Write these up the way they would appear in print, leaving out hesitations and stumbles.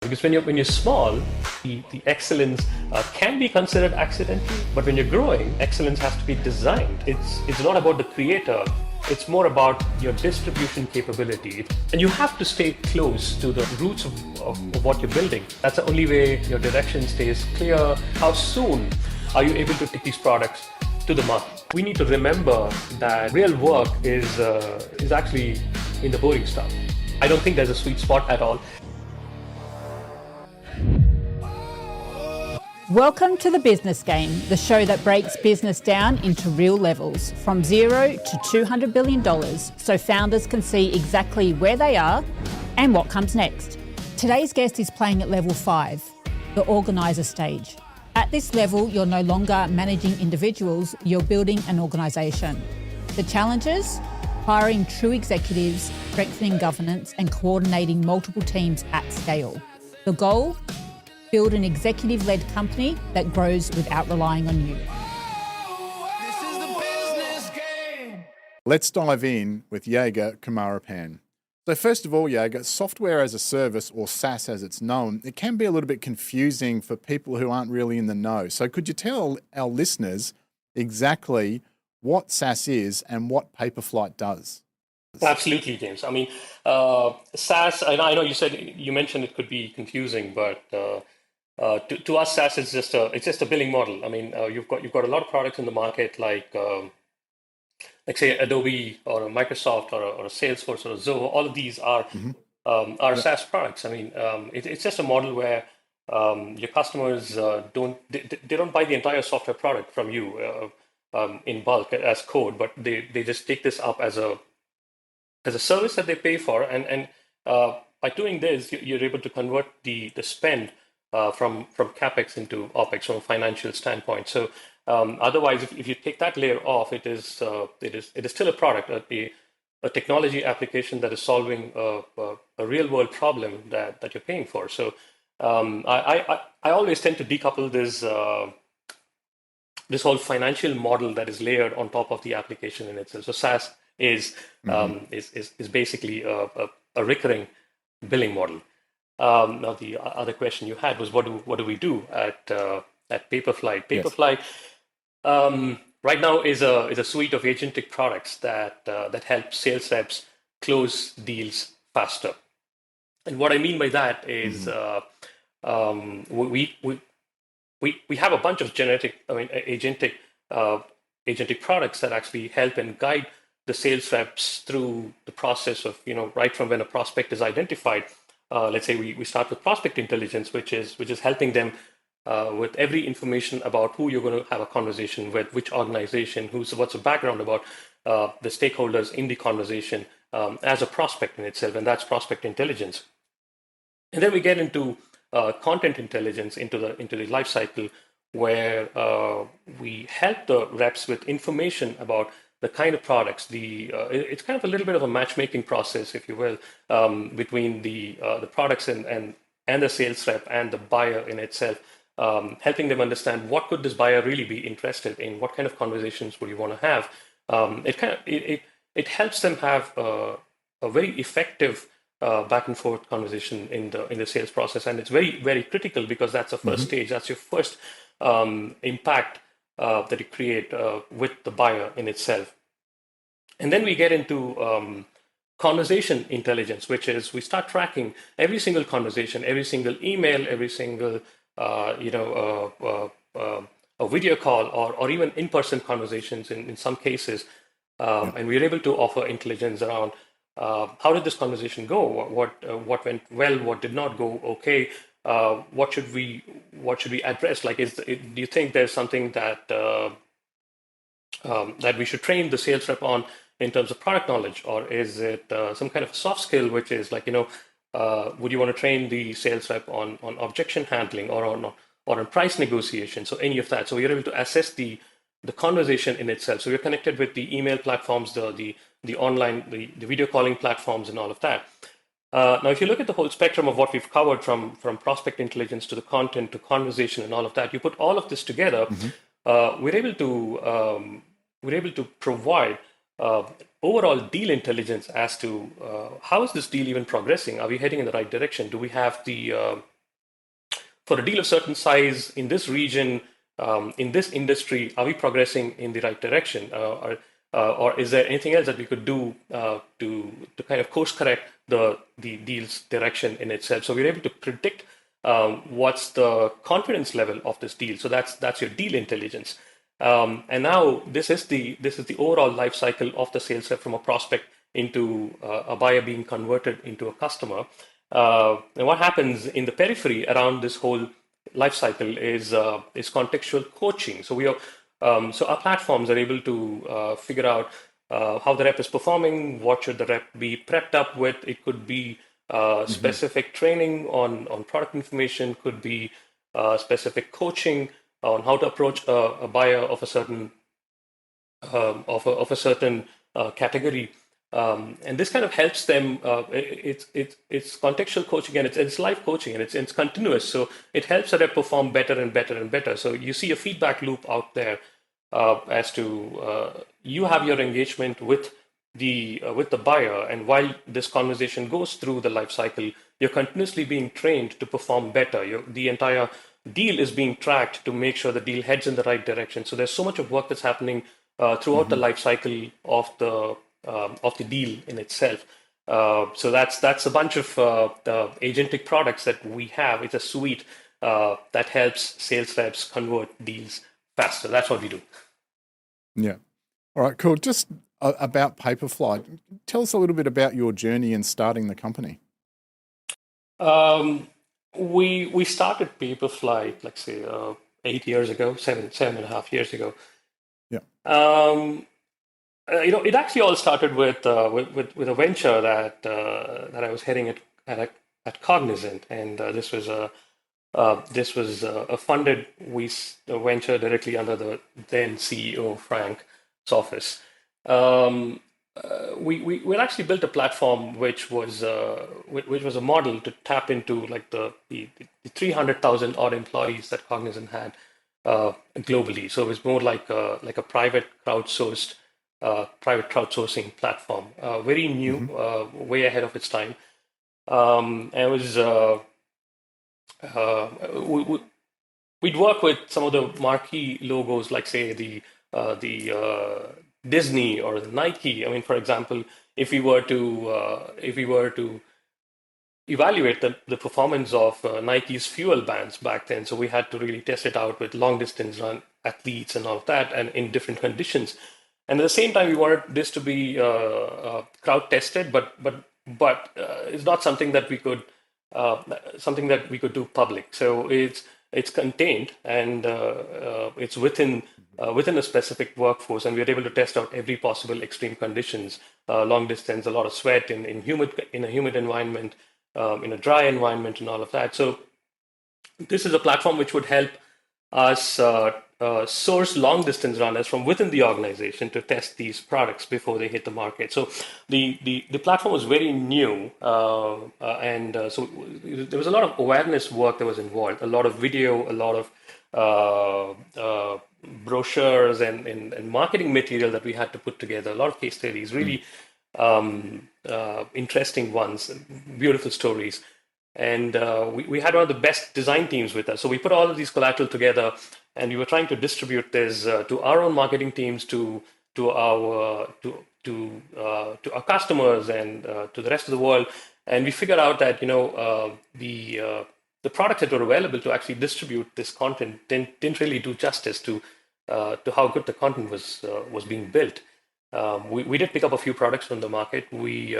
Because when you're small, the excellence can be considered accidental, but when you're growing, excellence has to be designed. It's not about the creator, it's more about your distribution capability. And you have to stay close to the roots of what you're building. That's the only way your direction stays clear. How soon are you able to take these products to the market? We need to remember that real work is actually in the boring stuff. I don't think there's a sweet spot at all. Welcome to The Business Game, the show that breaks business down into real levels, from $0 to $200 billion, so founders can see exactly where they are and what comes next. Today's guest is playing at level 5, the organiser stage. At this level, you're no longer managing individuals, you're building an organisation. The challenges? Hiring true executives, strengthening governance, and coordinating multiple teams at scale. The goal? Build an executive-led company that grows without relying on you. Let's dive in with Yega Kumarappan. So first of all, Yega, software as a service, or SaaS as it's known, it can be a little bit confusing for people who aren't really in the know. So could you tell our listeners exactly what SaaS is and what Paperflite does? Absolutely, James. I mean, SaaS, and I know you mentioned it could be confusing, but to us, SaaS is just a billing model. I mean, you've got a lot of products in the market, like say Adobe or a Microsoft or a Salesforce or a Zoho. All of these are SaaS products. I mean, it's just a model where your customers don't buy the entire software product from you in bulk as code, but they just take this up as a service that they pay for, and by doing this, you're able to convert the spend from CapEx into OpEx from a financial standpoint. So otherwise, if you take that layer off, it is still a product, a technology application that is solving a real world problem that you're paying for. So I always tend to decouple this whole financial model that is layered on top of the application in itself. So SaaS is basically a recurring billing model. Now the other question you had was what do we do at Paperflite? Paperflite right now is a suite of agentic products that help sales reps close deals faster. And what I mean by that is we have a bunch of agentic products that actually help and guide the sales reps through the process of, right from when a prospect is identified. Let's say we start with prospect intelligence, which is helping them with every information about who you're going to have a conversation with, which organization, what's the background about the stakeholders in the conversation as a prospect in itself, and that's prospect intelligence. And then we get into content intelligence, into the life cycle, where we help the reps with information about the kind of products. It's kind of a little bit of a matchmaking process, if you will, between the products and the sales rep and the buyer in itself, helping them understand what could this buyer really be interested in, what kind of conversations would you want to have. It helps them have a very effective back and forth conversation in the sales process, and it's very, very critical because that's the first stage. That's your first impact that you create with the buyer in itself. And then we get into conversation intelligence, which is we start tracking every single conversation, every single email, every single a video call or even in-person conversations in some cases, and we're able to offer intelligence around how did this conversation go, what went well, what did not go okay. What should we address? Like, do you think there's something that that we should train the sales rep on in terms of product knowledge, or is it some kind of soft skill, which is like, would you want to train the sales rep on objection handling or on price negotiation? So any of that. So we're able to assess the conversation in itself. So we're connected with the email platforms, the online, the video calling platforms, and all of that. Now, if you look at the whole spectrum of what we've covered from prospect intelligence to the content to conversation and all of that, you put all of this together, we're able to provide overall deal intelligence as to how is this deal even progressing? Are we heading in the right direction? Do we have the for a deal of certain size in this region, in this industry, are we progressing in the right direction? Or is there anything else that we could do to kind of course correct the deal's direction in itself? So we're able to predict what's the confidence level of this deal. So that's your deal intelligence. And now this is the overall life cycle of the sales rep, from a prospect into a buyer being converted into a customer. And what happens in the periphery around this whole life cycle is contextual coaching. So so our platforms are able to figure out how the rep is performing, what should the rep be prepped up with. It could be specific training on product information, could be specific coaching on how to approach a buyer of a certain category. And this kind of helps them. It's contextual coaching, and it's live coaching, and it's continuous. So it helps the rep perform better and better and better. So you see a feedback loop out there as to you have your engagement with the buyer, and while this conversation goes through the life cycle, you're continuously being trained to perform better. The entire deal is being tracked to make sure the deal heads in the right direction. So there's so much of work that's happening throughout the life cycle of the deal in itself. So that's a bunch of the agentic products that we have. It's a suite that helps sales reps convert deals faster. That's what we do. Yeah. All right, cool. Just about Paperflite, tell us a little bit about your journey in starting the company. We started Paperflite, like say 8 years ago, seven and a half years ago. Yeah. It actually all started with a venture that I was heading at Cognizant, and this was a funded venture directly under the then CEO Frank's office. We actually built a platform which was a model to tap into like the 300,000 odd employees that Cognizant had globally. So it was more like a private crowdsourcing platform, very new, way ahead of its time. And it was we'd work with some of the marquee logos, like say the Disney or the Nike. I mean, for example, if we were to evaluate the performance of Nike's fuel bands back then, so we had to really test it out with long distance run athletes and all of that, and in different conditions. And at the same time, we wanted this to be crowd tested, but it's not something that we could do public. So it's contained, and it's within a specific workforce, and we are able to test out every possible extreme conditions, long distance, a lot of sweat in a humid environment, in a dry environment, and all of that. So this is a platform which would help us source long distance runners from within the organization to test these products before they hit the market. So the platform was very new, and so there was a lot of awareness work that was involved, a lot of video, a lot of brochures and marketing material that we had to put together, a lot of case studies, really interesting ones, beautiful stories. And we had one of the best design teams with us. So we put all of these collateral together, and we were trying to distribute this to our own marketing teams, to our customers, and to the rest of the world. And we figured out that the products that were available to actually distribute this content didn't really do justice to how good the content was being built. We did pick up a few products from the market. We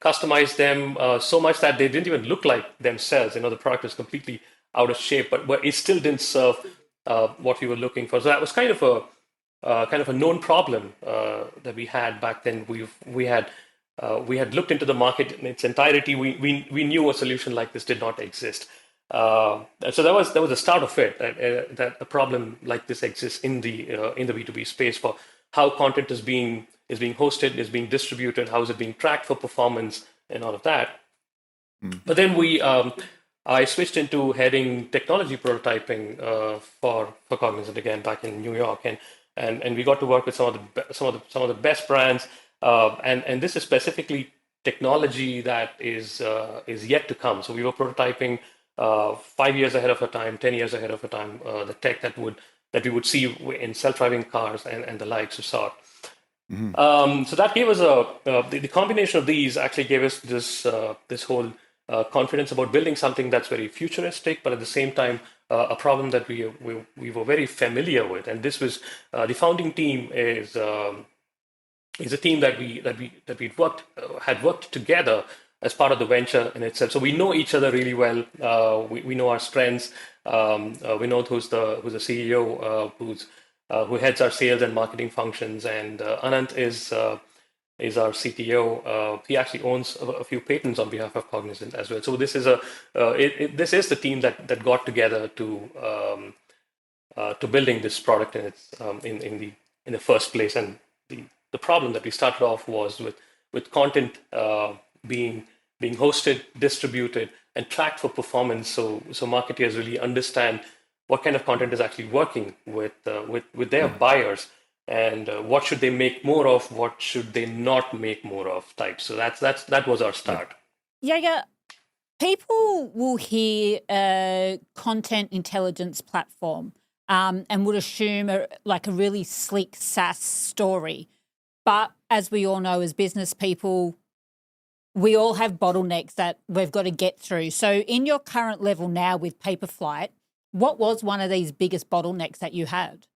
customized them so much that they didn't even look like themselves. The product was completely out of shape, but it still didn't serve what we were looking for. So that was kind of a known problem that we had back then. We had looked into the market in its entirety. We knew a solution like this did not exist. So that was the start of it. That a problem like this exists in the B2B space, for how content is being hosted, is being distributed, how is it being tracked for performance, and all of that. But then I switched into heading technology prototyping for Cognizant again back in New York, and we got to work with some of the best brands, and this is specifically technology that is yet to come. So we were prototyping 5 years ahead of our time, 10 years ahead of our time, the tech that we would see in self-driving cars and the likes of sort. So that gave us the combination of these actually gave us this whole confidence about building something that's very futuristic, but at the same time a problem that we were very familiar with. And this was the founding team is a team that we'd had worked together as part of the venture in itself. So we know each other really well. We know our strengths. We know who's the CEO, who heads our sales and marketing functions, and Anant is our CTO. He actually owns a few patents on behalf of Cognizant as well. So this is this is the team that got together to building this product in the first place. And the problem that we started off was with content being hosted, distributed, and tracked for performance. So marketers really understand what kind of content is actually working with their buyers, and what should they make more of, what should they not make more of type. So that was our start. Yega, people will hear a content intelligence platform and would assume like a really sleek SaaS story. But as we all know as business people, we all have bottlenecks that we've got to get through. So in your current level now with Paperflite, what was one of these biggest bottlenecks that you had?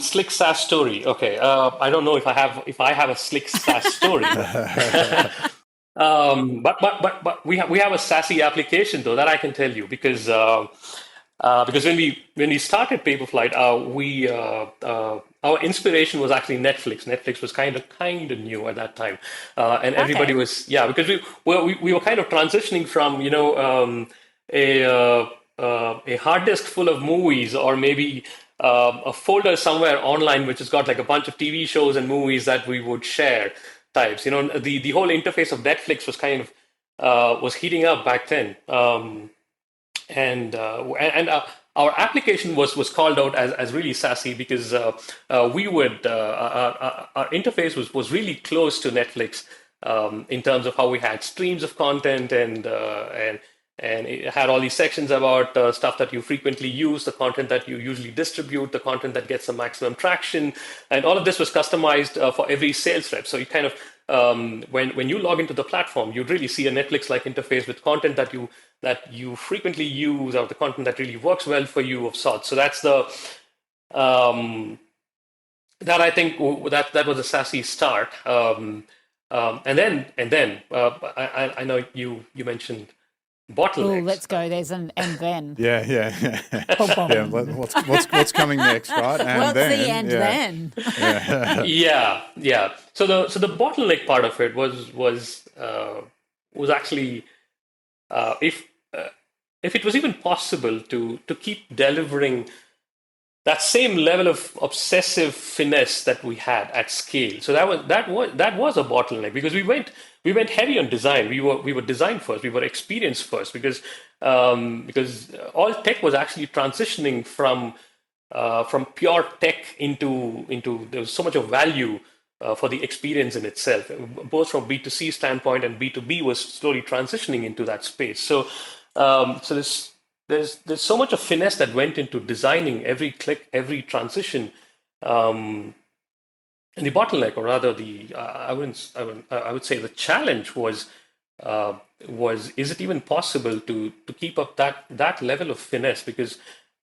Slick SaaS story. Okay, I don't know if I have a slick SaaS story, but we have a SaaSy application though that I can tell you, because when we started Paperflite, our inspiration was actually Netflix. Netflix was kind of new at that time, and everybody was because we were kind of transitioning from a hard disk full of movies, or maybe a folder somewhere online which has got like a bunch of TV shows and movies that we would share types. The whole interface of Netflix was kind of was heating up back then, and our application was called out as really SaaSy because we would our interface was really close to Netflix in terms of how we had streams of content, and it had all these sections about stuff that you frequently use, the content that you usually distribute, the content that gets the maximum traction, and all of this was customized for every sales rep. So you kind of when you log into the platform, you'd really see a Netflix-like interface with content that you frequently use, or the content that really works well for you of sorts. So that's the that I think that was a SaaSy start. And then I know you mentioned bottlenecks. Oh, let's go. There's an and then. Yeah. What's coming next, right? And what's then, the and then? Yeah. So the bottleneck part of it was actually if it was even possible to keep delivering that same level of obsessive finesse that we had at scale. So that was a bottleneck, because we went heavy on design. We were design first. We were experience first, because all tech was actually transitioning from pure tech into there was so much of value for the experience in itself, both from B2C standpoint, and B2B was slowly transitioning into that space. So there's so much of finesse that went into designing every click, every transition. And the bottleneck, or rather I would say the challenge was is it even possible to keep up that level of finesse? Because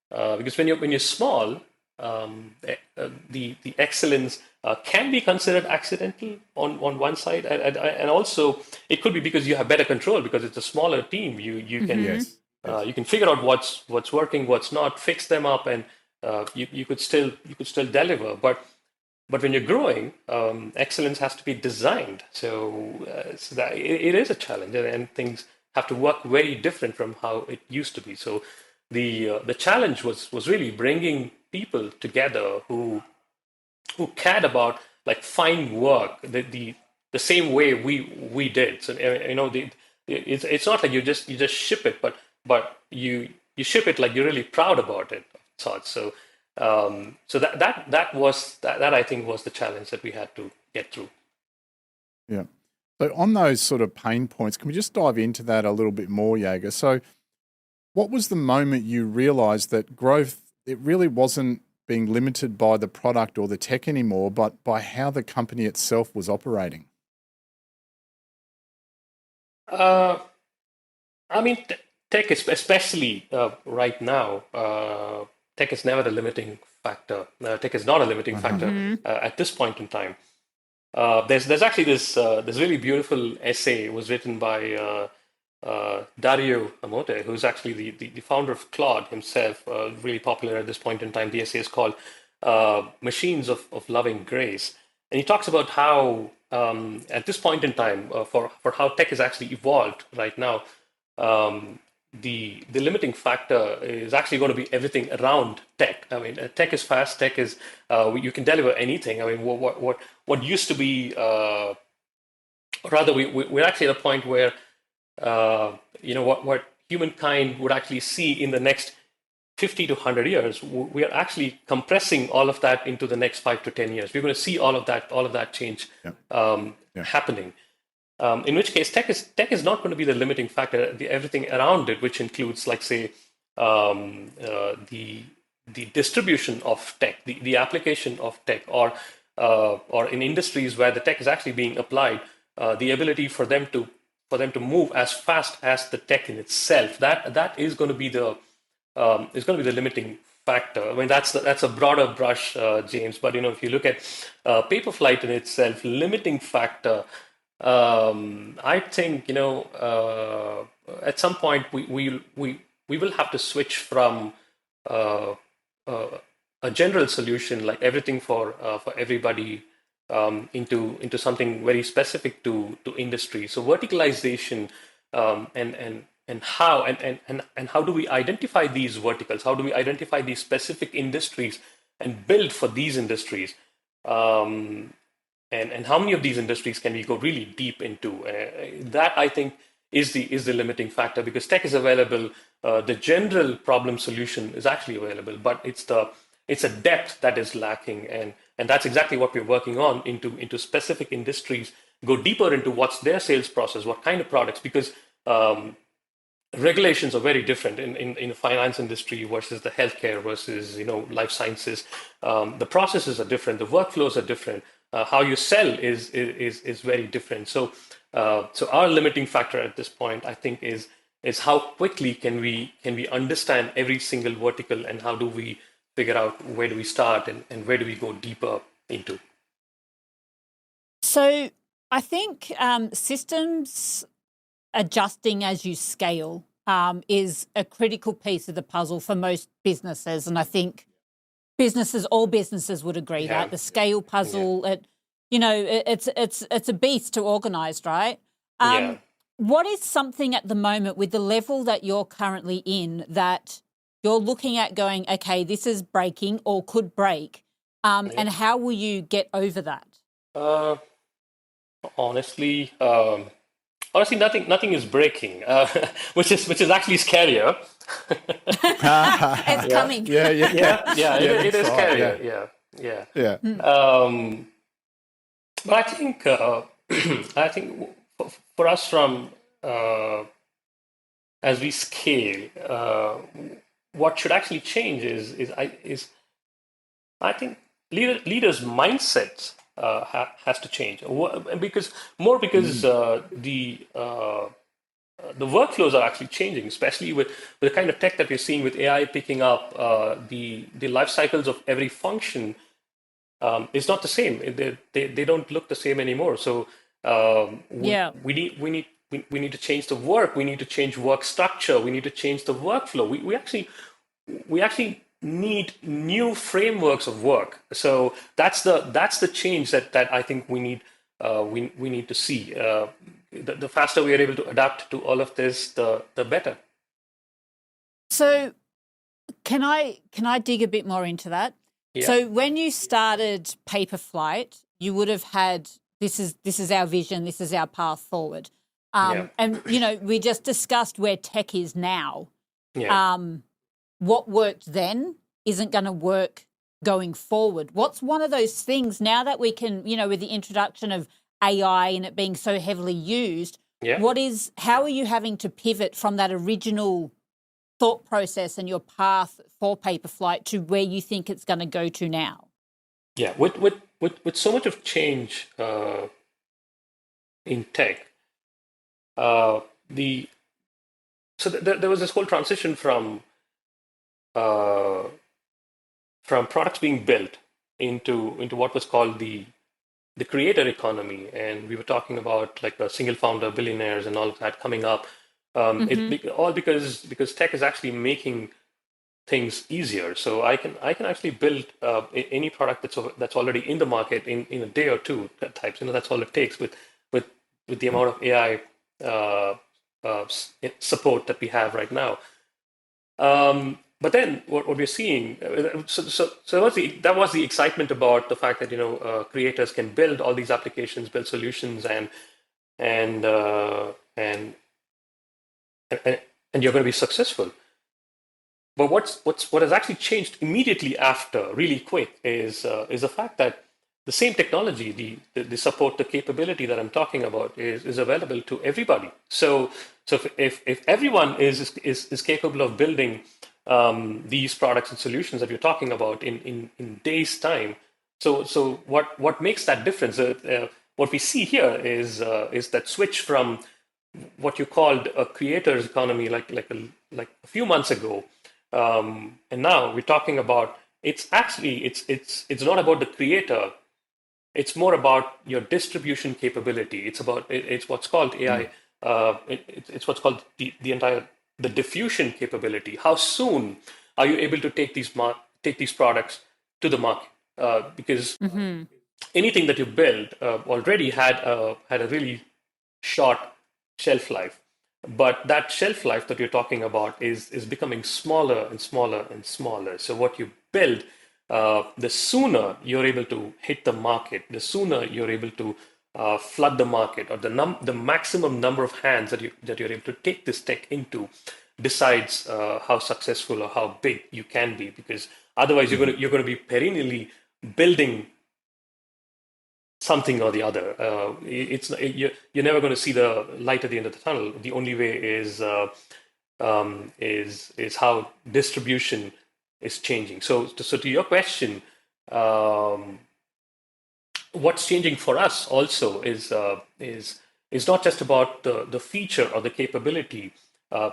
when you're small, the excellence can be considered accidental on one side, and also it could be because you have better control, because it's a smaller team. You can you can figure out what's working, what's not, fix them up, and you could still deliver. But when you're growing, excellence has to be designed. So that it is a challenge, and things have to work very different from how it used to be. So the challenge was really bringing people together who cared about like fine work the same way we did. So it's not like you just ship it, but you ship it like you're really proud about it. So that I think was the challenge that we had to get through. Yeah. So on those sort of pain points, can we just dive into that a little bit more, Yega? So what was the moment you realized that growth, it really wasn't being limited by the product or the tech anymore, but by how the company itself was operating? Uh, I mean, tech is especially right now. Tech is never the limiting factor. Tech is not a limiting factor at this point in time. There's actually this really beautiful essay was written by Dario Amodei, who's actually the founder of Claude himself, really popular at this point in time. The essay is called Machines of Loving Grace. And he talks about how, at this point in time, for how tech has actually evolved right now, the limiting factor is actually going to be everything around tech. I mean, tech is fast. Tech is you can deliver anything. I mean, what used to be, rather, we're actually at a point where what humankind would actually see in the next 50 to 100 years, we are actually compressing all of that into the next 5 to 10 years. We're going to see all of that change happening. In which case, tech is not going to be the limiting factor. Everything around it, which includes, like, say, the distribution of tech, the application of tech, or in industries where the tech is actually being applied, the ability for them to move as fast as the tech in itself. That is going to be the limiting factor. I mean, that's a broader brush, James. But if you look at Paperflite in itself, limiting factor, I think at some point we will have to switch from a general solution like everything for everybody into something very specific to industry. So verticalization, and how do we identify these verticals? How do we identify these specific industries and build for these industries? And how many of these industries can we go really deep into? That, I think, is the limiting factor, because tech is available. The general problem solution is actually available, but it's a depth that is lacking, and that's exactly what we're working on into specific industries. Go deeper into what's their sales process, what kind of products, because regulations are very different in the finance industry versus the healthcare versus life sciences. The processes are different, the workflows are different. How you sell is very different. So our limiting factor at this point, I think, is how quickly can we understand every single vertical, and how do we figure out where do we start and where do we go deeper into. So I think systems adjusting as you scale is a critical piece of the puzzle for most businesses, and I think all businesses would agree that the scale puzzle, it's a beast to organise, right? What is something at the moment with the level that you're currently in that you're looking at going, okay, this is breaking or could break, and how will you get over that? Honestly, nothing is breaking, which is actually scarier. It's coming. It is scarier. But I think for us, from as we scale, what should actually change is I think leaders' mindsets has to change, because the workflows are actually changing, especially with the kind of tech that we're seeing with AI picking up. The life cycles of every function is not the same. They don't look the same anymore. So we need to change the work. We need to change work structure. We need to change the workflow. We actually need new frameworks of work. So that's the change that I think we need to see. The faster we are able to adapt to all of this, the better. So can I dig a bit more into that? Yeah. So when you started Paperflite, you would have had this is our vision, this is our path forward. And we just discussed where tech is now. What worked then isn't going to work going forward. What's one of those things now that we can, with the introduction of AI and it being so heavily used. Yeah. How are you having to pivot from that original thought process and your path for Paperflite to where you think it's going to go to now? Yeah, with so much of change in tech, the so there was this whole transition uh, from products being built into what was called the creator economy, and we were talking about like the single founder billionaires and all of that coming up. All because tech is actually making things easier. So I can actually build any product that's already in the market in a day or two types. That's all it takes with with the amount of AI support that we have right now. But then what we're seeing, that was the excitement about the fact that creators can build all these applications, build solutions, and uh, and and you're going to be successful. But what has actually changed immediately after, really quick, is the fact that the same technology, the support, the capability that I'm talking about is available to everybody. So if everyone is capable of building these products and solutions that you're talking about in days time, so what makes that difference? What we see here is that switch from what you called a creator's economy like a few months ago, and now we're talking about it's not about the creator. It's more about your distribution capability. It's what's called AI. It's what's called the diffusion capability. How soon are you able to take these products to the market? Because anything that you build already had a really short shelf life. But that shelf life that you're talking about is becoming smaller and smaller and smaller. So what you build, the sooner you're able to hit the market, the sooner you're able to flood the market, or the maximum number of hands that you're able to take this tech into decides how successful or how big you can be. Because otherwise, you're going to be perennially building something or the other. You're never going to see the light at the end of the tunnel. The only way is how distribution is changing. So to your question, what's changing for us also is not just about the feature or the capability.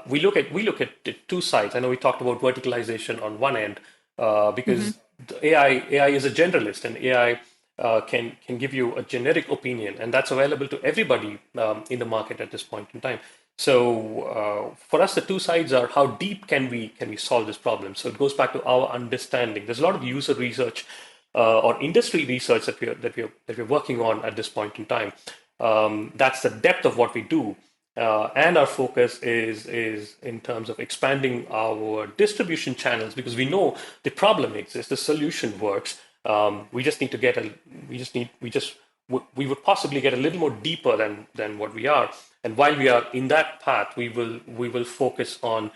We look at the two sides. I know we talked about verticalization on one end because the AI is a generalist, and AI can give you a generic opinion, and that's available to everybody in the market at this point in time. So for us, the two sides are how deep can we solve this problem. So it goes back to our understanding. There's a lot of user research or industry research that we're working on at this point in time. That's the depth of what we do. And our focus is in terms of expanding our distribution channels, because we know the problem exists, the solution works. We just need to get we would possibly get a little more deeper than what we are. And while we are in that path, we will focus on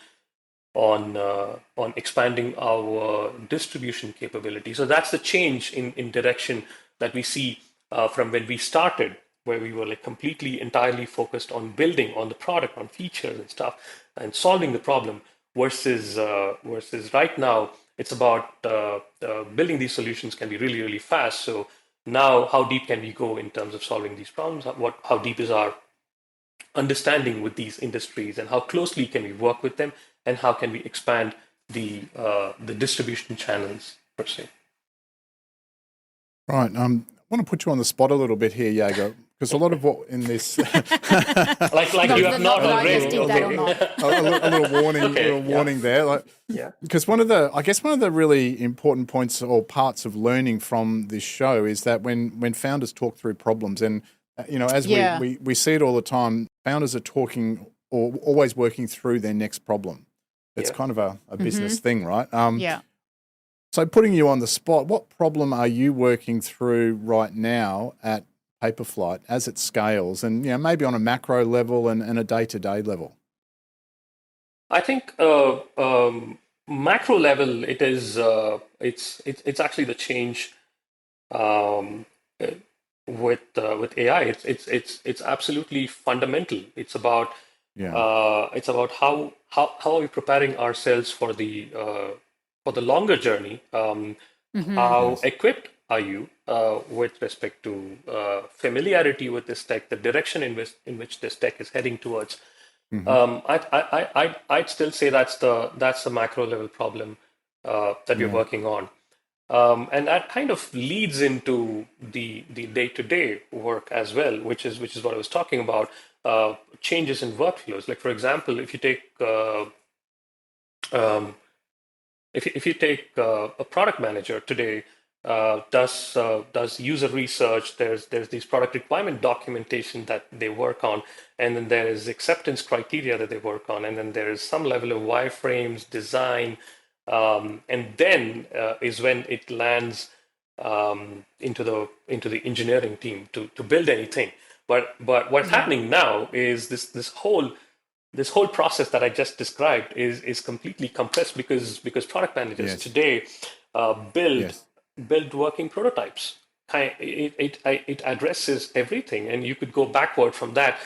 expanding our distribution capability. So that's the change in direction that we see from when we started, where we were like completely entirely focused on building on the product, on features and stuff, and solving the problem, versus right now it's about building these solutions can be really, really fast. So now, how deep can we go in terms of solving these problems? How deep is our understanding with these industries, and how closely can we work with them, and how can we expand the distribution channels per se? Right. I want to put you on the spot a little bit here, Yega, because a lot of what in this, like you have not already. a little warning, warning there. Like, because one of the really important points or parts of learning from this show is that when founders talk through problems, and as we see it all the time, founders are talking or always working through their next problem. It's kind of a business thing, right? So putting you on the spot, what problem are you working through right now at Paperflite as it scales, and maybe on a macro level and a day-to-day level? I think macro level, it is it's actually the change with AI. It's absolutely fundamental. Yeah. It's about how are we preparing ourselves for the longer journey. How Yes. equipped are you with respect to familiarity with this tech, the direction in which this tech is heading towards? Hmm. I'd still say that's the macro level problem that we're Yeah. working on. And that kind of leads into the day-to-day work as well, which is what I was talking about. Changes in workflows. Like for example, um, if you take a product manager today, does user research. There's these product requirement documentation that they work on, and then there is acceptance criteria that they work on, and then there is some level of wireframes design, and then is when it lands into the engineering team to build anything. But what's Yeah. happening now is this whole process that I just described is completely compressed because product managers Yes. today build Yes. build working prototypes. It addresses everything, and you could go backward from that.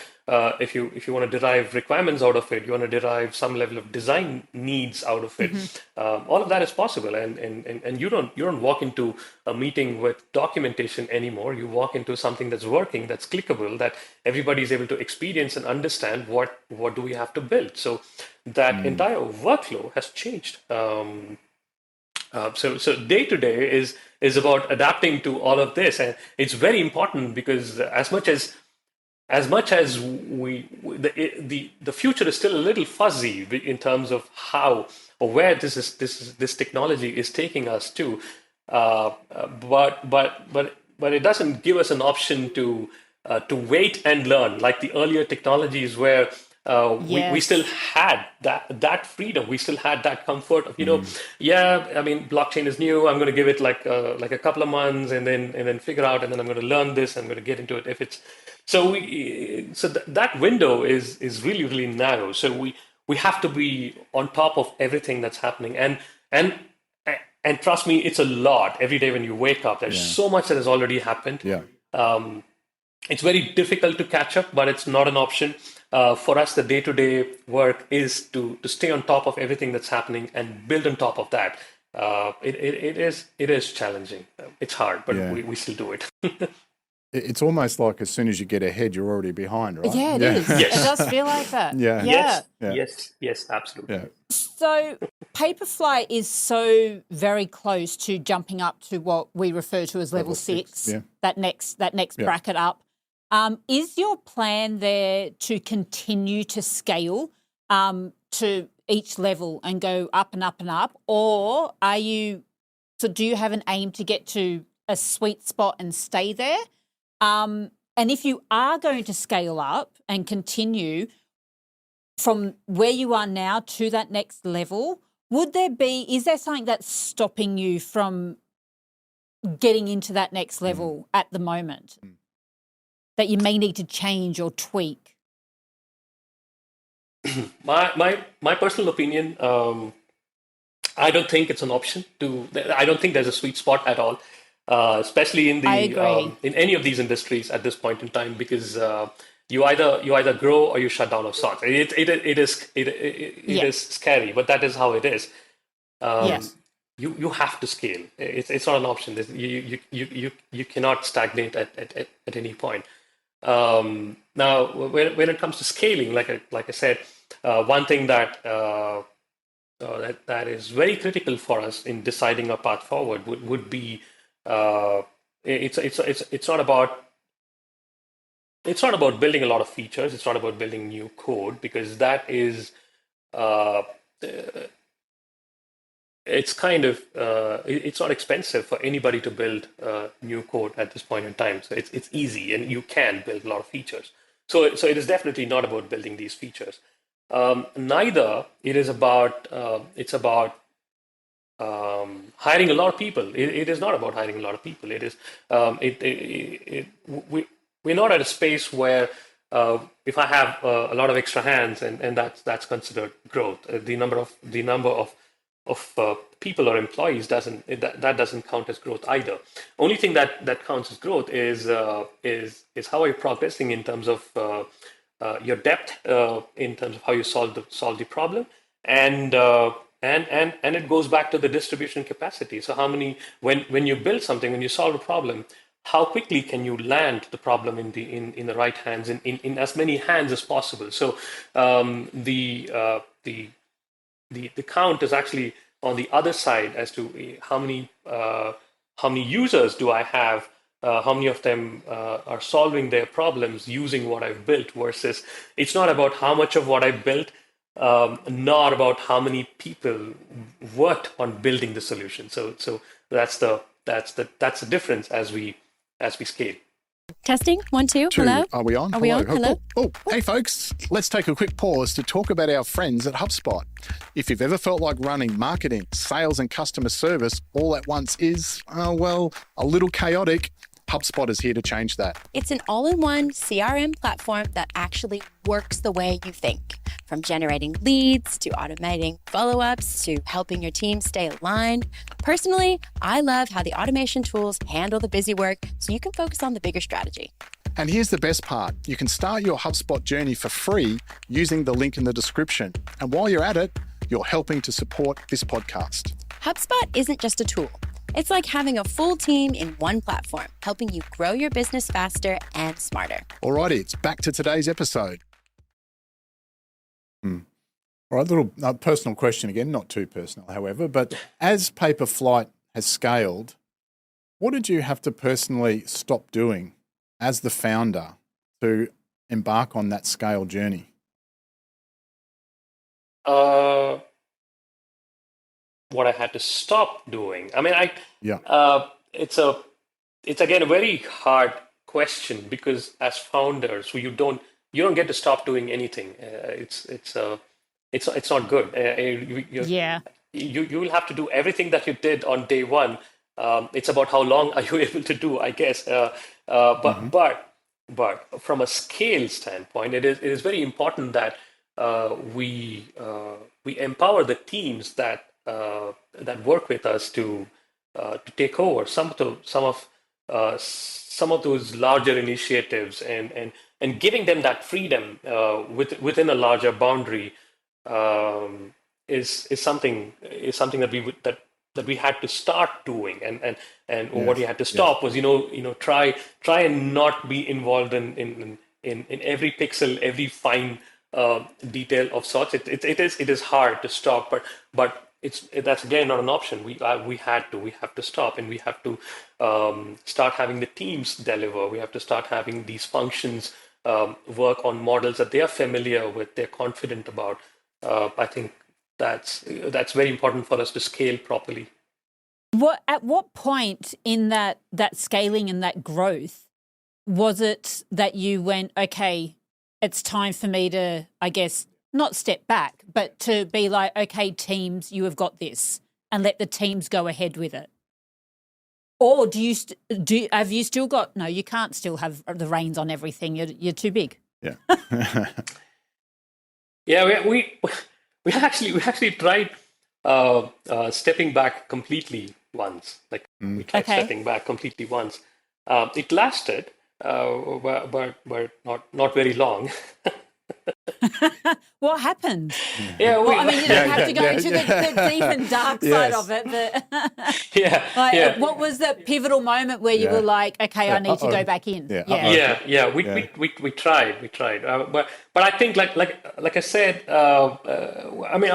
If you want to derive requirements out of it, you want to derive some level of design needs out of it. All of that is possible, and you don't walk into a meeting with documentation anymore. You walk into something that's working, that's clickable, that everybody is able to experience and understand what do we have to build. So that Mm. entire workflow has changed. So day to day is about adapting to all of this, and it's very important because as much as the future is still a little fuzzy in terms of how or where this technology is taking us to, but it doesn't give us an option to wait and learn like the earlier technologies where we still Yes. had that freedom. We still had that comfort of, Mm. yeah, I mean, blockchain is new. I'm going to give it like a couple of months and then figure out, and then I'm going to learn this. I'm going to get into it. If it's that window is really really narrow. So we have to be on top of everything that's happening, and and trust me, it's a lot every day when you wake up. There's Yeah. so much that has already happened. Yeah. It's very difficult to catch up, but it's not an option. For us, the day-to-day work is to stay on top of everything that's happening and build on top of that. It is challenging. It's hard, but Yeah. we still do it. It's almost like as soon as you get ahead, you're already behind, right? Yeah, it is. Yeah. It Yes, does feel like that. Yeah. Yeah. yes, Yeah. yes, yes, absolutely. Yeah. So Paperfly is so very close to jumping up to what we refer to as level Level six. six, Yeah. that next Yeah. bracket up. Is your plan there to continue to scale to each level and go up and up and up? Or do you have an aim to get to a sweet spot and stay there? And if you are going to scale up and continue from where you are now to that next level, is there something that's stopping you from getting into that next level at the moment that you may need to change or tweak? My personal opinion, I don't think it's an option to. I don't think there's a sweet spot at all, especially I agree. in any of these industries at this point in time, because you either grow or you shut down of sorts. It Yeah. is scary, but that is how it is. Yeah. Um, you have to scale. It's not an option. You cannot stagnate at any point. Now, when it comes to scaling, like I said, one thing that is very critical for us in deciding a path forward would be it's not about building a lot of features. It's not about building new code because that is uh, it's kind of it's not expensive for anybody to build new code at this point in time. So it's easy and you can build a lot of features. So it is definitely not about building these features. Neither it is about it's about hiring a lot of people. It is not about hiring a lot of people. It is we're not at a space where if I have a lot of extra hands and that's considered growth. The number of people or employees that doesn't count as growth either. Only thing that counts as growth is how are you progressing in terms of your depth, in terms of how you solve the problem, and it goes back to the distribution capacity. So how many, when you build something, when you solve a problem, how quickly can you land the problem in the right hands, in as many hands as possible. So the count is actually on the other side as to how many users do I have, how many of them are solving their problems using what I've built, versus it's not about how much of what I built, not about how many people worked on building the solution. So that's the difference as we scale. Testing, 1, 2. Two. Hello. Are we on? Are we on? Hello. Oh, hey folks. Let's take a quick pause to talk about our friends at HubSpot. If you've ever felt like running marketing, sales, and customer service all at once is, a little chaotic, HubSpot is here to change that. It's an all-in-one CRM platform that actually works the way you think. From generating leads to automating follow-ups to helping your team stay aligned. Personally, I love how the automation tools handle the busy work so you can focus on the bigger strategy. And here's the best part. You can start your HubSpot journey for free using the link in the description. And while you're at it, you're helping to support this podcast. HubSpot isn't just a tool. It's like having a full team in one platform, helping you grow your business faster and smarter. Alrighty, it's back to today's episode. All right, little personal question again, not too personal, however, but as Paperflite has scaled, what did you have to personally stop doing as the founder to embark on that scale journey? What I had to stop doing. I mean, it's again a very hard question, because as founders, you don't get to stop doing anything. It's not good. You will have to do everything that you did on day one. It's about how long are you able to do, I guess. But from a scale standpoint, it is very important that we empower the teams that work with us to take over some of those larger initiatives, and giving them that freedom within a larger boundary is something that we had to start doing, and yes, what we had to stop was try and not be involved in every pixel, every fine detail of sorts. It is hard to stop, but that's again not an option. We have to stop, and we have to start having the teams deliver. We have to start having these functions work on models that they are familiar with, they're confident about. I think that's very important for us to scale properly. At what point in that scaling and that growth was it that you went, okay, it's time for me to, I guess, not step back, but to be like, okay, teams, you have got this, and let the teams go ahead with it? Or have you still got, no, you can't still have the reins on everything. You're too big. Yeah. Yeah, we actually tried stepping back completely once. We tried stepping back completely once. It lasted, but not very long. What happened? Yeah, I mean, you don't have to go into the deep and dark side of it, but what was the pivotal moment where you were like, okay, I need to go back in? We tried, but I think like I said, I mean,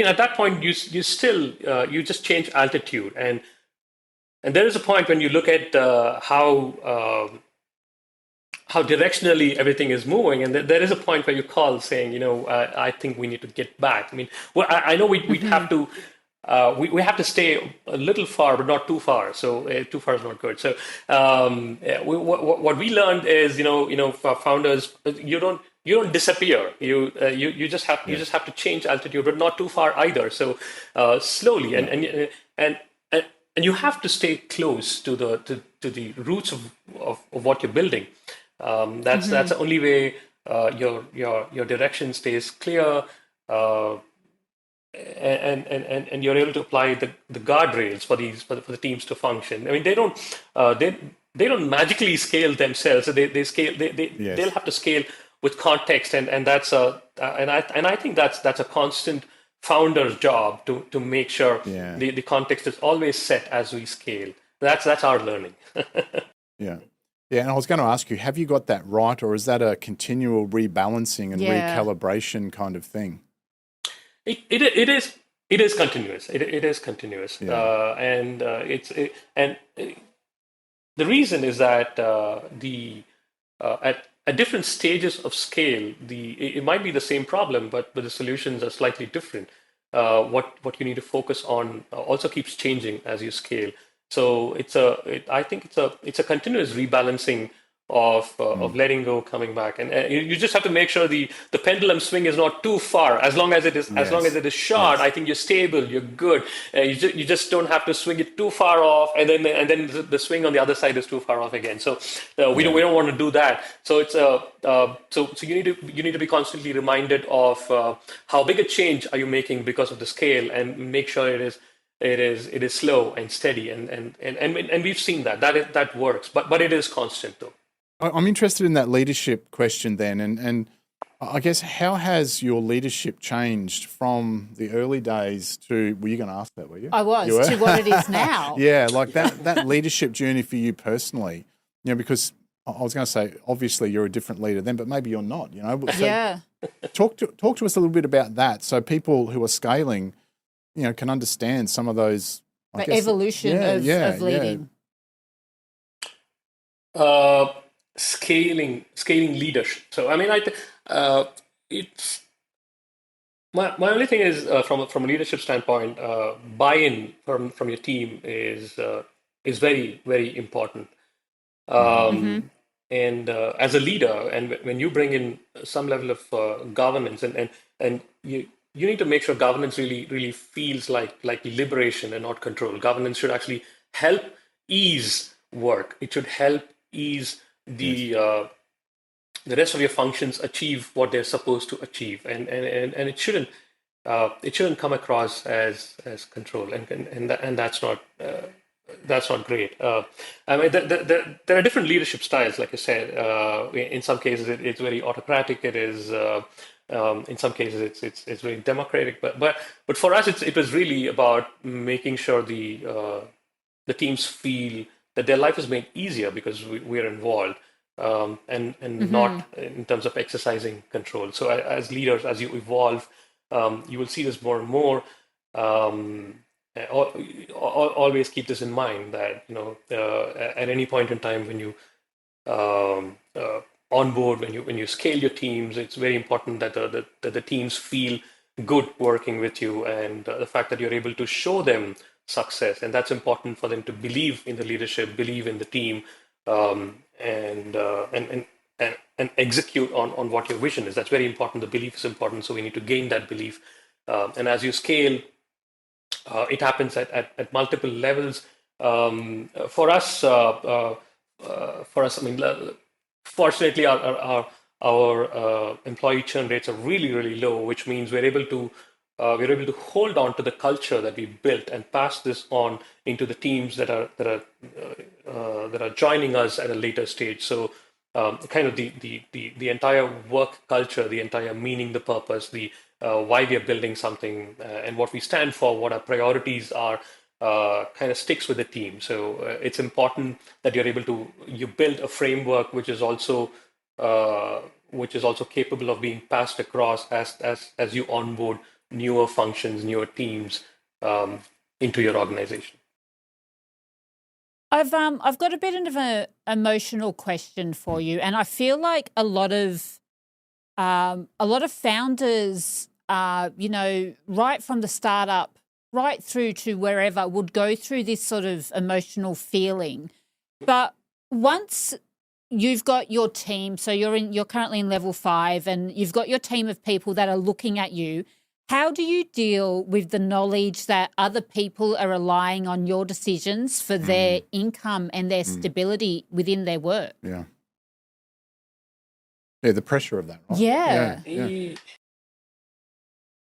at that point you still you just change altitude, and there is a point when you look at how directionally everything is moving, and there is a point where you call saying, I think we need to get back. I mean, I know we'd have to we have to stay a little far, but not too far. So too far is not good. So what we learned is, for founders, you don't disappear. You just have to change altitude, but not too far either. So slowly, and you have to stay close to the roots of what you're building. That's the only way your direction stays clear. and you're able to apply the guardrails for for the teams to function. I mean, they don't magically scale themselves. They scale they'll Yes. have to scale with context, and I think that's a constant founder's job to make sure Yeah. the context is always set as we scale. That's our learning. Yeah. Yeah. And I was going to ask you, have you got that right, or is that a continual rebalancing and Yeah. recalibration kind of thing? It is continuous. It is continuous, Yeah. the reason is that at different stages of scale, it might be the same problem, but the solutions are slightly different. What you need to focus on also keeps changing as you scale. So I think it's a continuous rebalancing of letting go, coming back, and you just have to make sure the pendulum swing is not too far. As long as it is short, Yes. I think you're stable, you're good. You just don't have to swing it too far off, and then the swing on the other side is too far off again. So we don't want to do that. So it's so you need to be constantly reminded of how big a change are you making because of the scale, and make sure it is slow and steady, and we've seen that works, but it is constant though. I'm interested in that leadership question then, and I guess how has your leadership changed from the early days to? Were you going to ask that? Were you? I was, You were? to what it is now. Yeah, like that leadership journey for you personally. Because I was going to say, obviously you're a different leader then, but maybe you're not. So Yeah. talk to us a little bit about that, so people who are scaling, can understand some of those. The evolution of leading. Scaling leadership. So I mean, it's my only thing is from a leadership standpoint, buy-in from your team is very, very important. And as a leader, and when you bring in some level of governance, and you need to make sure governance really feels like liberation and not control. Governance should actually help ease work. It should help ease the rest of your functions achieve what they're supposed to achieve, and it shouldn't come across as control, and that's not great. I mean, there are different leadership styles, like I said. In some cases, it's very autocratic. It is. In some cases, it's very democratic. But for us, it was really about making sure the teams feel that their life is made easier because we are involved, and not in terms of exercising control. So as leaders, as you evolve, you will see this more and more. Always keep this in mind that at any point in time when you onboard, when you scale your teams, it's very important that the teams feel good working with you, and the fact that you're able to show them success, and that's important for them to believe in the leadership, believe in the team, and execute on what your vision is. That's very important. The belief is important, so we need to gain that belief. And as you scale, it happens at multiple levels. For us, I mean, fortunately, our employee churn rates are really low, which means we're able to hold on to the culture that we built and pass this on into the teams that are joining us at a later stage. So kind of the entire work culture, the entire meaning, the purpose, the why we are building something, and what we stand for, what our priorities are, kind of sticks with the team. So it's important that you build a framework which is also capable of being passed across as you onboard newer functions, newer teams into your organization. I've got a bit of an emotional question for you, and I feel like a lot of founders, right from the startup, right through to wherever, would go through this sort of emotional feeling. But once you've got your team, so you're currently in level 5, and you've got your team of people that are looking at you, how do you deal with the knowledge that other people are relying on your decisions for their income and their stability within their work? Yeah. Yeah, the pressure of that, right? Yeah.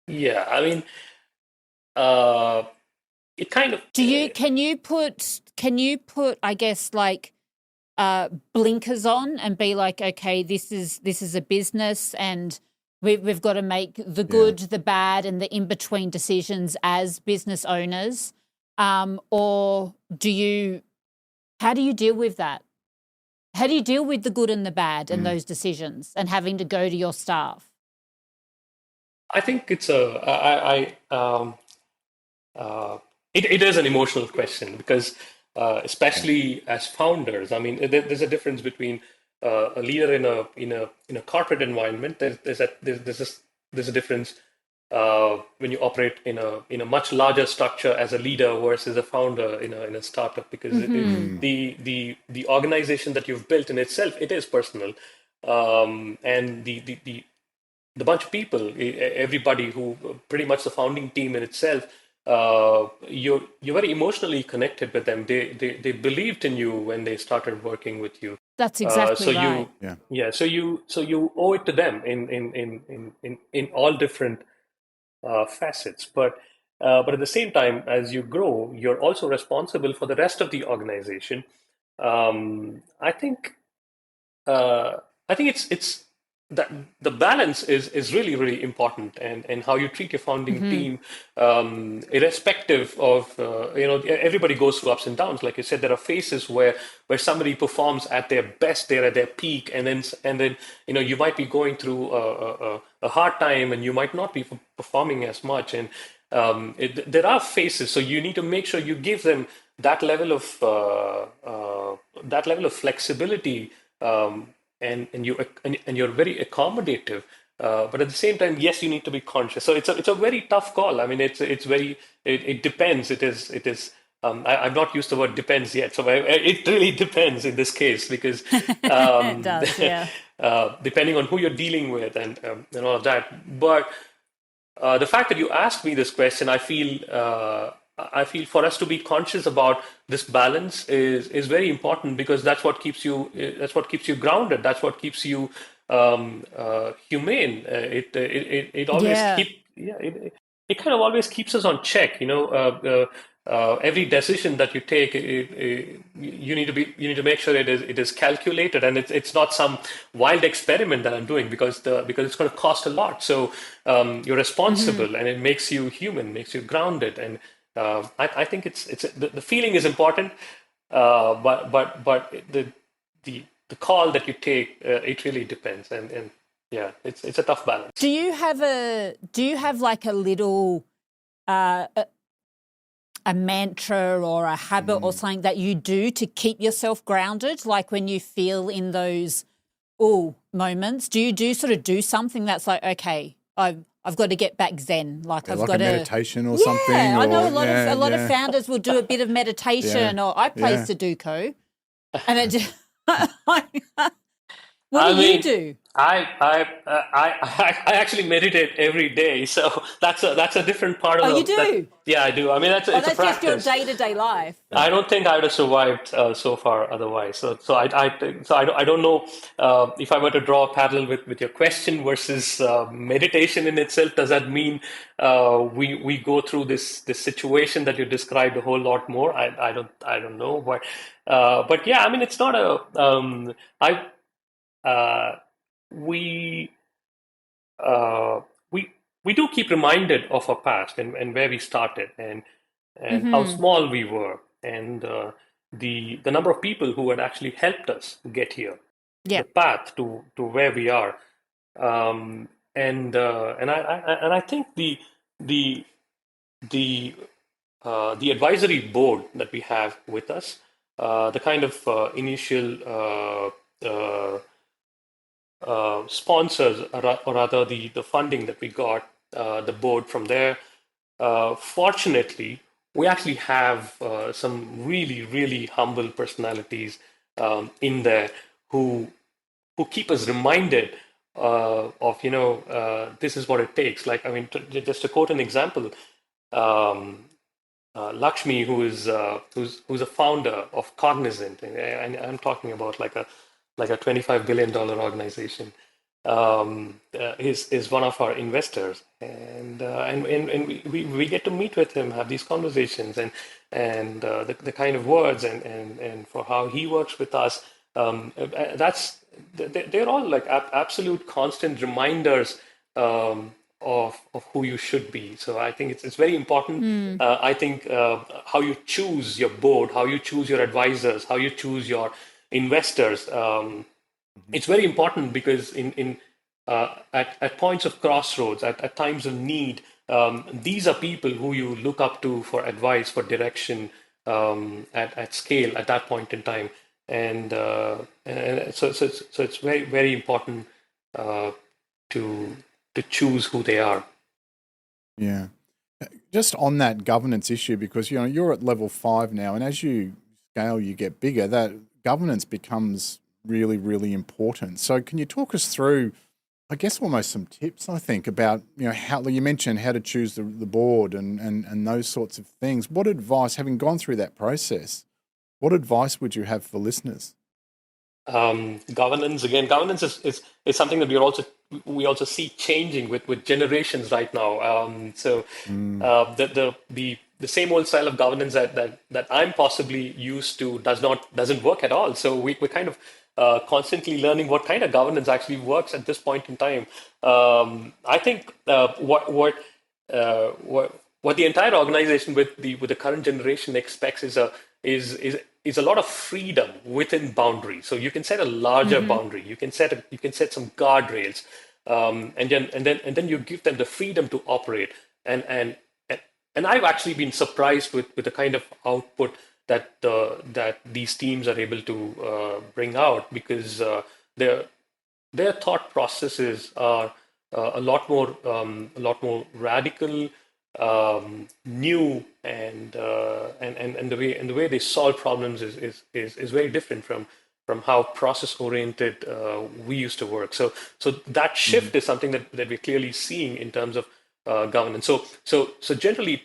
Yeah, I mean, it kind of can you put I guess like blinkers on and be like, okay, this is a business and we've got to make the good, the bad, and the in-between decisions as business owners, or how do you deal with that? How do you deal with the good and the bad and those decisions and having to go to your staff? I think it's it is an emotional question because especially as founders, I mean, there's a difference between a leader in a corporate environment. There's a difference when you operate in a much larger structure as a leader versus a founder in a startup, because the organization that you've built in itself, it is personal, and the bunch of people, everybody who pretty much the founding team in itself, you're very emotionally connected with them. They believed in you when they started working with you. That's exactly right. So you owe it to them in all different facets. But at the same time, as you grow, you're also responsible for the rest of the organization. I think it's that the balance is really, really important, and how you treat your founding team, irrespective of everybody goes through ups and downs. Like you said, there are phases where somebody performs at their best, they're at their peak, and then you might be going through a hard time, and you might not be performing as much, and there are phases. So you need to make sure you give them that level of flexibility. And you're very accommodative, but at the same time, yes, you need to be conscious. So it's a very tough call. I mean, it depends. It is. I've not used the word depends yet, so it really depends in this case, because it does, yeah. Depending on who you're dealing with and all of that. But the fact that you asked me this question, I feel for us to be conscious about this balance is very important, because that's what keeps you grounded. That's what keeps you humane. It always it kind of always keeps us on check. Every decision that you take, you need to make sure it is calculated, and it's not some wild experiment that I'm doing, because it's going to cost a lot. So you're responsible, and it makes you human, makes you grounded, and I think it's the feeling is important, but the call that you take, it really depends, and yeah, it's a tough balance. Do you have like a little a mantra or a habit or something that you do to keep yourself grounded, like when you feel in those moments? Do you sort of do something that's like, okay, I've got to get back zen. Like I've got a meditation or something. Yeah, I know a lot of founders will do a bit of meditation, or I play Sudoku, and it just, what do you do? I actually meditate every day, so that's a different part of. Oh, you do? Yeah, I do. I mean, that's a practice. Just your day-to-day life. I don't think I would have survived so far otherwise. So I don't know if I were to draw a parallel with your question versus meditation in itself. Does that mean we go through this situation that you described a whole lot more? I don't know, but yeah, I mean, it's not we do keep reminded of our past and where we started, and how small we were, and the number of people who had actually helped us get here, the path to where we are, and I think the advisory board that we have with us, the kind of initial sponsors, or rather the funding that we got, the board from there. Fortunately, we actually have some really, really humble personalities in there who keep us reminded of this is what it takes. Like, I mean, just to quote an example, Lakshmi, who's a founder of Cognizant, and I'm talking about like a $25 billion organization. is one of our investors, and we get to meet with him, have these conversations, and the kind of words and for how he works with us. That's they're all like absolute constant reminders of who you should be. So I think it's very important. I think how you choose your board, how you choose your advisors, how you choose your investors. It's very important because at points of crossroads, at times of need, these are people who you look up to for advice, for direction, at scale at that point in time, and so it's very important to choose who they are. Yeah. Just on that governance issue, because you're at level 5 now, and as you scale, you get bigger, that governance becomes really, really important. So can you talk us through, I guess, almost some tips, I think, about, how you mentioned how to choose the board and those sorts of things. What advice, having gone through that process, what advice would you have for listeners? Governance is something that we also see changing with generations right now. The same old style of governance that I'm possibly used to doesn't work at all. So we're kind of constantly learning what kind of governance actually works at this point in time. I think what the entire organization with the current generation expects is a lot of freedom within boundaries. So you can set a larger boundary. You can set some guardrails, and then you give them the freedom to operate. And I've actually been surprised with the kind of output that these teams are able to bring out, because their thought processes are a lot more radical, new, and the way they solve problems is very different from how process oriented we used to work. So that shift is something that we're clearly seeing in terms of governance. So generally,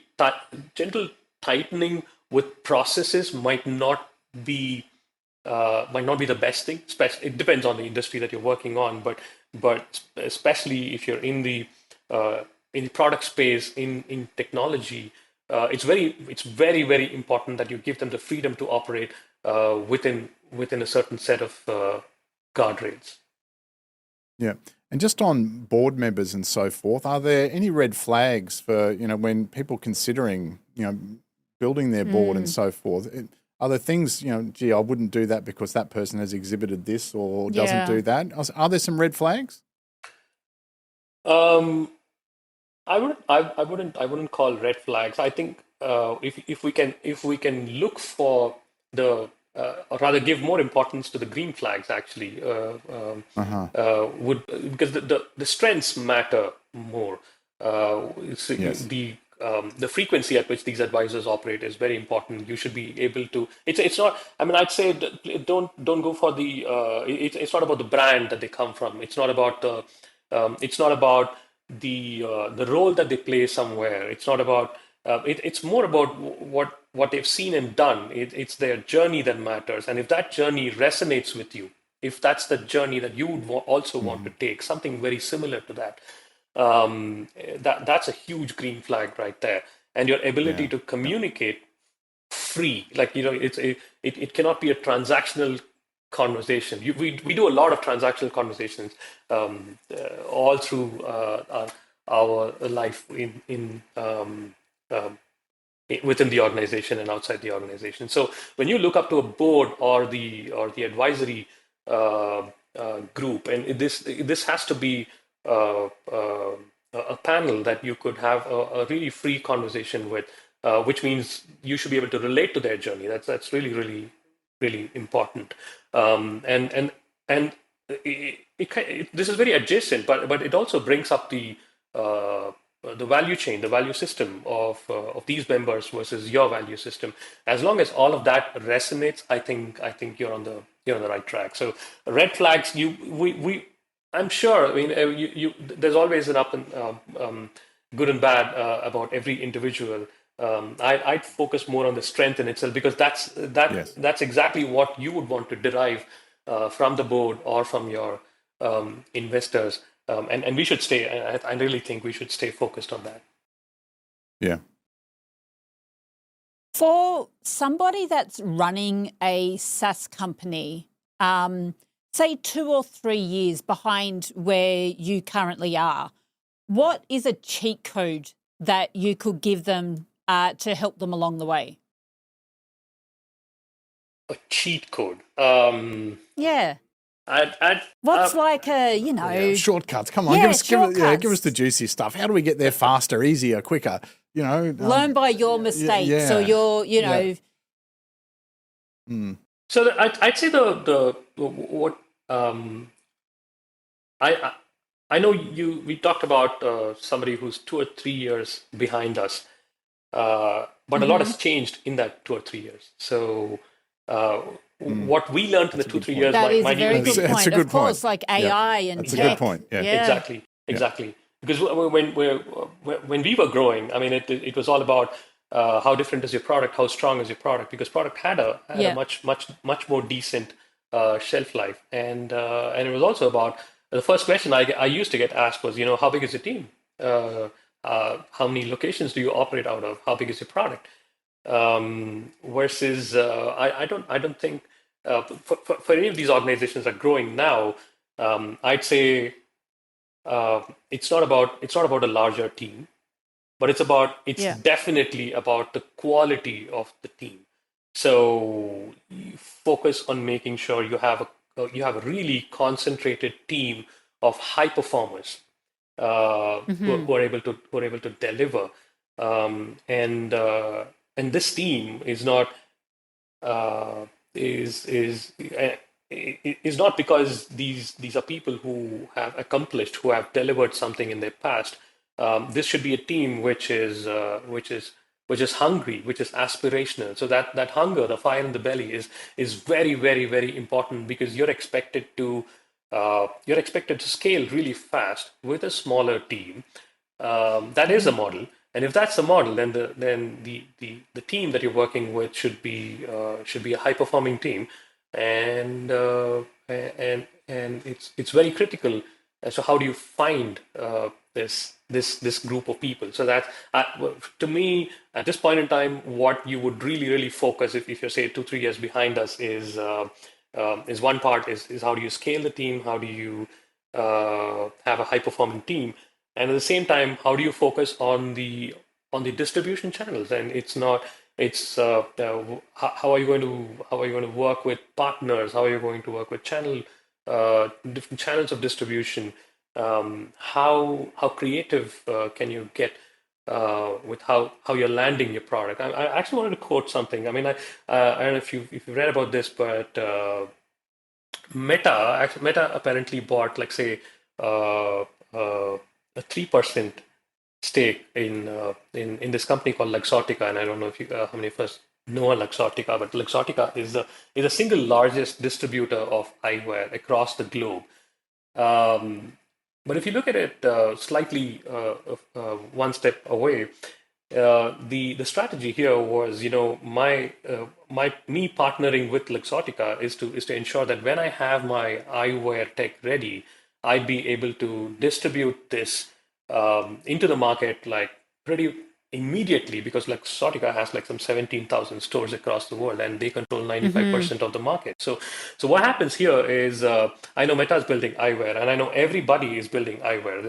gentle tightening with processes might not be the best thing. It depends on the industry that you're working on, but especially if you're in the product space, in technology, it's very, very important that you give them the freedom to operate within a certain set of guardrails. Yeah. And just on board members and so forth, are there any red flags for, when people considering, building their board and so forth? Are there things, gee, I wouldn't do that because that person has exhibited this or doesn't do that? Are there some red flags? I wouldn't call red flags. I think if we can look for or rather give more importance to the green flags, actually, because the strengths matter more. Yes. The frequency at which these advisors operate is very important. You should be able to. It's not. I mean, I'd say don't go for the. It's not about the brand that they come from. It's not about the. It's not about the role that they play somewhere. It's not about. It's more about what they've seen and done. It's their journey that matters, and if that journey resonates with you, if that's the journey that you would also want to take, something very similar to that. That's a huge green flag right there, and your ability to communicate free, like it cannot be a transactional conversation. We do a lot of transactional conversations all through our life within the organization and outside the organization. So when you look up to a board or the advisory group, and this has to be a panel that you could have a really free conversation with, which means you should be able to relate to their journey. That's really, really, really important. And this is very adjacent, but it also brings up the value chain, the value system of these members versus your value system. As long as all of that resonates, I think you're on the right track. So red flags, I'm sure. I mean, there's always an up and good and bad about every individual. I'd focus more on the strength in itself, because that's exactly what you would want to derive from the board or from your investors, and we should stay. I really think we should stay focused on that. Yeah. For somebody that's running a SaaS company, say 2 or 3 years behind where you currently are, what is a cheat code that you could give them to help them along the way? A cheat code. Yeah. I'd What's like a, you know... Yeah, shortcuts. Come on, Yeah, give us the juicy stuff. How do we get there faster, easier, quicker? You know, learn by your mistakes or your, you know... So I'd say the what I know we talked about somebody who's 2 or 3 years behind us, but a lot has changed in that 2 or 3 years. So what we learned in the 2-3 years That is a might very even be good point. a good Of course, point. like AI and that's a tech. good point. Yeah. Exactly. Because when we were growing, I mean, it was all about how different is your product, how strong is your product, because product had a much more decent shelf life, and it was also about the first question I used to get asked was, how big is your team? How many locations do you operate out of? How big is your product? Versus I don't think for any of these organizations that are growing now, I'd say it's not about a larger team, but it's definitely about the quality of the team. So you focus on making sure you have a really concentrated team of high performers who are able to deliver, and this team is not is not because these are people who have accomplished, who have delivered something in their past. This should be a team which is hungry, which is aspirational. So that hunger, the fire in the belly, is very, very, very important, because you're expected to scale really fast with a smaller team. That is a model, and if that's the model, then the team that you're working with should be a high performing team, and it's very critical as to how do you find this group of people. So that to me, at this point in time, what you would really focus, if you're, say, 2-3 years behind us, is one part is how do you scale the team, how do you have a high performing team, and at the same time, how do you focus on the distribution channels? And how are you going to work with partners? How are you going to work with different channels of distribution? How creative can you get with how you're landing your product? I actually wanted to quote something. I mean, I don't know if you've read about this, but Meta apparently bought, like, say, a 3% stake in this company called Luxottica, and I don't know if how many of us know Luxottica, but Luxottica is the single largest distributor of eyewear across the globe. But if you look at it slightly one step away, the strategy here was, me partnering with Luxottica is to ensure that when I have my eyewear tech ready, I'd be able to distribute this into the market like pretty immediately, because Luxottica has like some 17,000 stores across the world, and they control 95% of the market. So what happens here is, I know Meta is building eyewear, and I know everybody is building eyewear.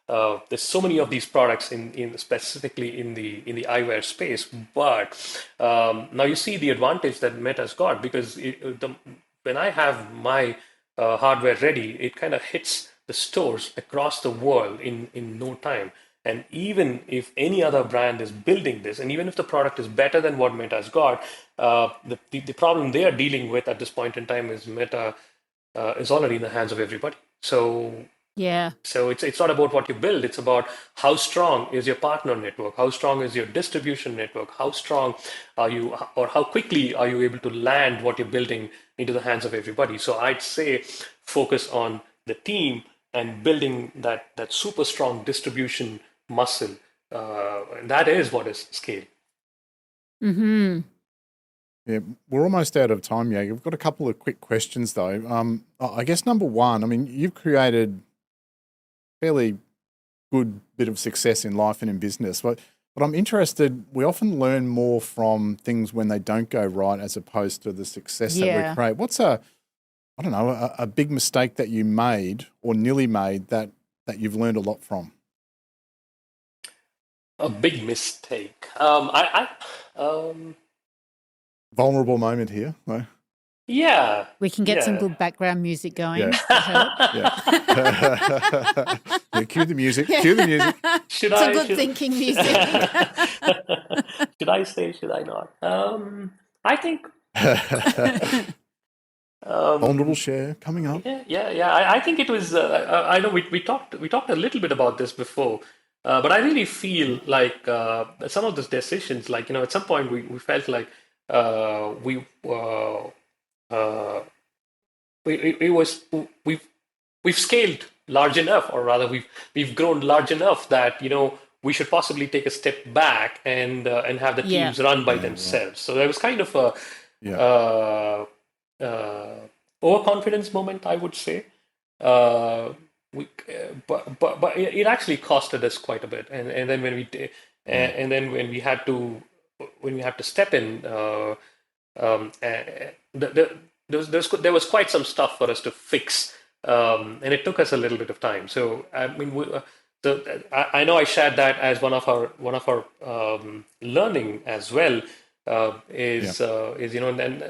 There's so many of these products in specifically in the eyewear space, but now you see the advantage that Meta's got, because when I have my hardware ready, it kind of hits the stores across the world in no time. And even if any other brand is building this, and even if the product is better than what Meta's got, the problem they are dealing with at this point in time is Meta is already in the hands of everybody. So it's not about what you build. It's about how strong is your partner network, how strong is your distribution network, how strong are you, or how quickly are you able to land what you're building into the hands of everybody. So I'd say focus on the team and building that super strong distribution muscle. And that is what is scale. Yeah, Yeah, we're almost out of time, yeah. We've got a couple of quick questions though. I guess number one, I mean, you've created fairly good bit of success in life and in business, but I'm interested, we often learn more from things when they don't go right as opposed to the success that we create. What's a big mistake that you made or nearly made that you've learned a lot from? A big mistake. Vulnerable moment here. Right? Yeah. We can get some good background music going. Yeah. To help. Yeah. Yeah, cue the music. Cue the music. Some good thinking music. Should I say? Should I not? I think. Vulnerable share coming up. Yeah. I think it was. I know we talked a little bit about this before, but I really feel like some of those decisions, like at some point we felt like we we've scaled large enough, or rather we've grown large enough that we should possibly take a step back and have the teams run by themselves. Right. So there was kind of a overconfidence moment, I would say. But it actually costed us quite a bit, and then when we had to step in, there was quite some stuff for us to fix, and it took us a little bit of time. So I mean, I know I shared that as one of our learning as well. Is and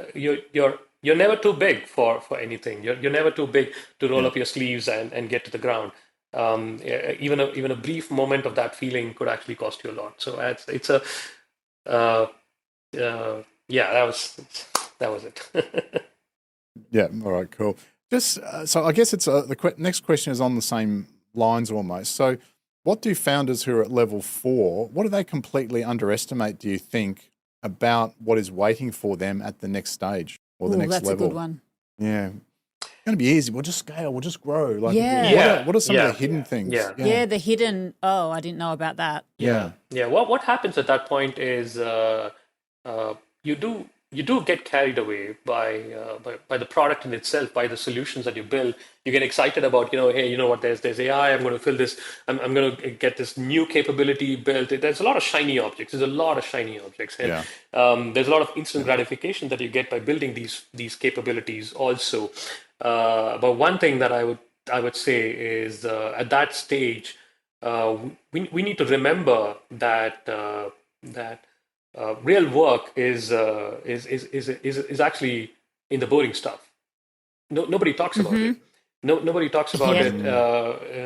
you're never too big for anything. You're never too big to roll up your sleeves and get to the ground. Even a brief moment of that feeling could actually cost you a lot. So it's a that was it. Yeah. All right. Cool. Just so I guess it's the next question is on the same lines almost. So, what do founders who are at level 4, what do they completely underestimate? Do you think about what is waiting for them at the next stage or the next level? That's a good one. Yeah. It's going to be easy. We'll just scale. We'll just grow. Like, what are some of the hidden things? Yeah, the hidden. Oh, I didn't know about that. Yeah. What happens at that point is you do get carried away by the product in itself, by the solutions that you build. You get excited about, hey, you know what? There's AI. I'm going to fill this. I'm going to get this new capability built. There's a lot of shiny objects. And there's a lot of instant gratification that you get by building these capabilities also. But one thing that I would say is at that stage, we need to remember that real work is actually in the boring stuff. Nobody talks about it. Nobody talks about it.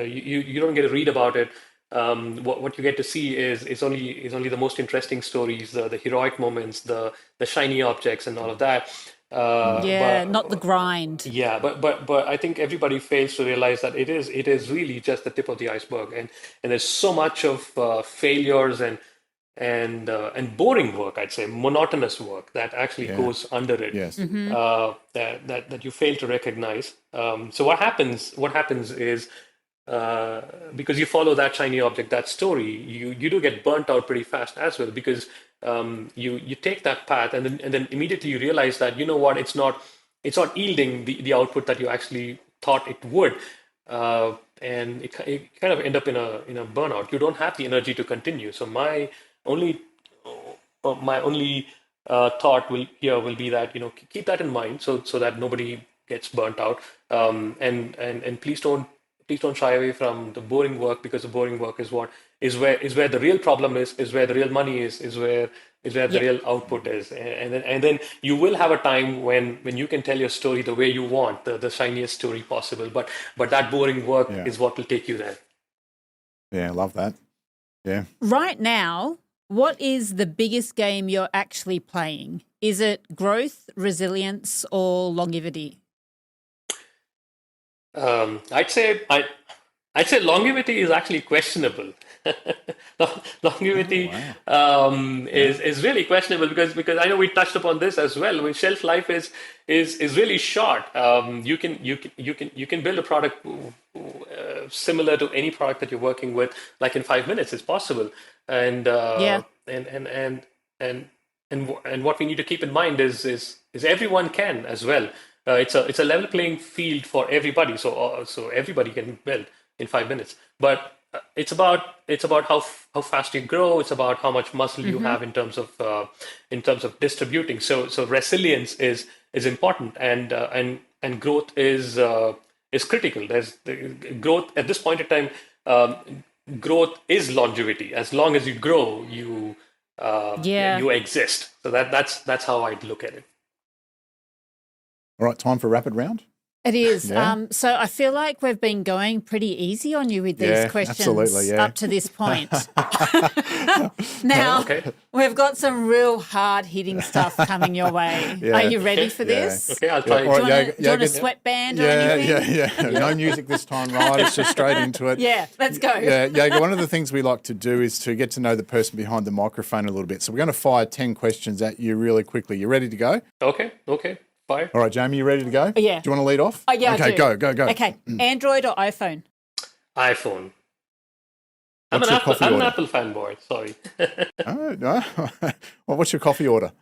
You don't get to read about it. What you get to see is only the most interesting stories, the heroic moments, the shiny objects, and all of that. Not the grind. Yeah, but I think everybody fails to realize that it is really just the tip of the iceberg, and there's so much of failures and boring work, I'd say, monotonous work that actually goes under it. Yes. That you fail to recognize. So what happens is because you follow that shiny object, that story, you do get burnt out pretty fast as well, because you take that path and then immediately you realize that, you know what, it's not yielding the output that you actually thought it would. And it kind of end up in a burnout. You don't have the energy to continue. So my only thought will be that, keep that in mind so that nobody gets burnt out. And please don't shy away from the boring work, because the boring work is where the real problem is where the real money is where the real output is. And then you will have a time when you can tell your story the way you want, the shiniest story possible. But that boring work is what will take you there. Yeah, I love that. Yeah. Right now, what is the biggest game you're actually playing? Is it growth, resilience, or longevity? I'd say longevity is actually questionable. Longevity is really questionable because I know we touched upon this as well. When shelf life is really short, you can build a product similar to any product that you're working with, like in 5 minutes. It's possible, and and what we need to keep in mind is everyone can as well. It's a level playing field for everybody. So everybody can build in 5 minutes. But it's about how fast you grow. It's about how much muscle you have in terms of distributing. So resilience is important, and growth is critical. There's growth at this point in time. Growth is longevity. As long as you grow, you exist. So that's how I'd look at it. All right, time for rapid round. It is. Yeah. So I feel like we've been going pretty easy on you with these questions absolutely, yeah. up to this point. Now, we've got some real hard-hitting stuff coming your way. Yeah. Are you ready for this? Okay, I'll try. All right, Do you want a sweatband or anything? Yeah. No music this time, right? It's just straight into it. Yeah, let's go. Yeah, Yega, one of the things we like to do is to get to know the person behind the microphone a little bit. So we're going to fire 10 questions at you really quickly. You ready to go? Okay. Fine. All right, Jamie, you ready to go? Yeah. Do you want to lead off? Oh, yeah, Okay, I do. go. Okay, Android or iPhone? iPhone. I'm What's an your coffee order? Apple fanboy. Sorry. Oh, no. Well, what's your coffee order?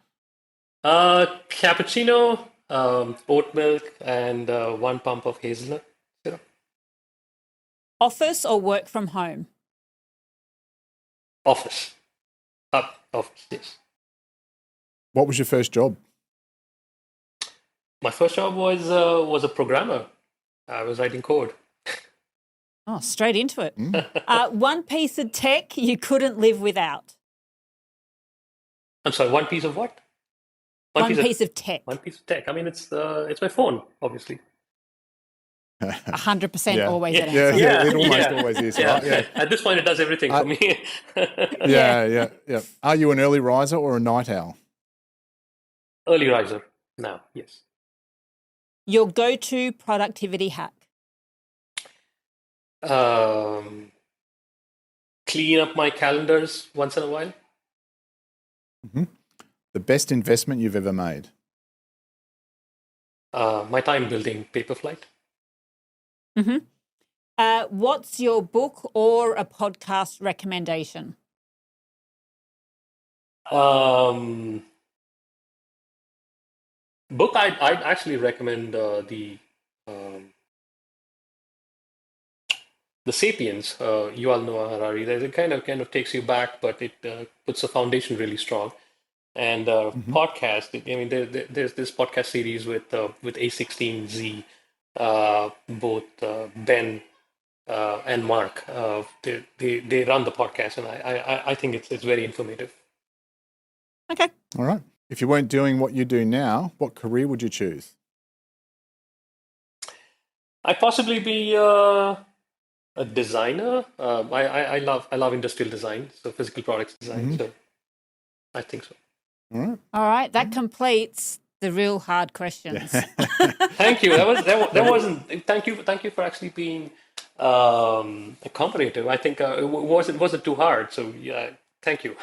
Cappuccino, oat milk, and 1 pump of hazelnut syrup. Office or work from home? Office. Office, yes. What was your first job? My first job was a programmer. I was writing code. Oh, straight into it. One piece of tech you couldn't live without? I'm sorry, one piece of what? One piece of tech. One piece of tech. I mean, it's my phone, obviously. 100% always an answer. Yeah, it almost always is, right? Yeah. At this point, it does everything for me. Yeah. Are you an early riser or a night owl? Early riser now, yes. Your go-to productivity hack? Clean up my calendars once in a while. Mm-hmm. The best investment you've ever made? My time building Paperflite. Mm-hmm. What's your book or a podcast recommendation? Book, I'd actually recommend the Sapiens, Yuval Noah Harari. It kind of takes you back, but it puts the foundation really strong. And podcast. I mean, there's this podcast series with A16Z, both Ben and Mark. They run the podcast, and I think it's very informative. Okay. All right. If you weren't doing what you do now, what career would you choose? I'd possibly be a designer. I love industrial design, so physical products design. So I think so. All right. That completes the real hard questions. Thank you. That wasn't. Thank you for actually being accommodative. I think it wasn't too hard. So yeah. Thank you.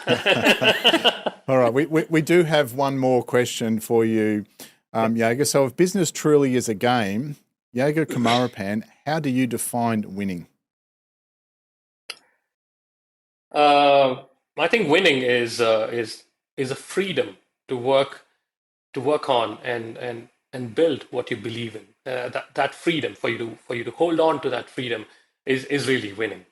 All right, we do have one more question for you, Yega. So if business truly is a game, Yega Kumarappan, how do you define winning? I think winning is a freedom to work on and build what you believe in. That freedom for you to hold on to that freedom is really winning.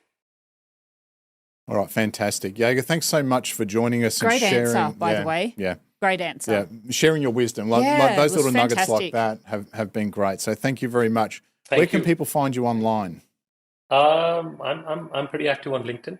All right, fantastic. Yega, thanks so much for joining us Great and sharing. answer, by the way. Yeah. Great answer. Yeah, sharing your wisdom. Like those little nuggets like that have been great. So thank you very much. Where can people find you online? I'm pretty active on LinkedIn.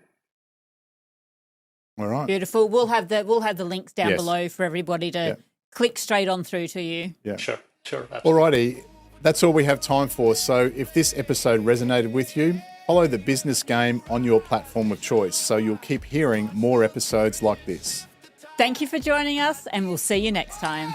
All right. Beautiful. We'll have the links down below for everybody to click straight on through to you. Yeah. Sure. Absolutely. All righty. That's all we have time for. So if this episode resonated with you, follow the business game on your platform of choice so you'll keep hearing more episodes like this. Thank you for joining us, and we'll see you next time.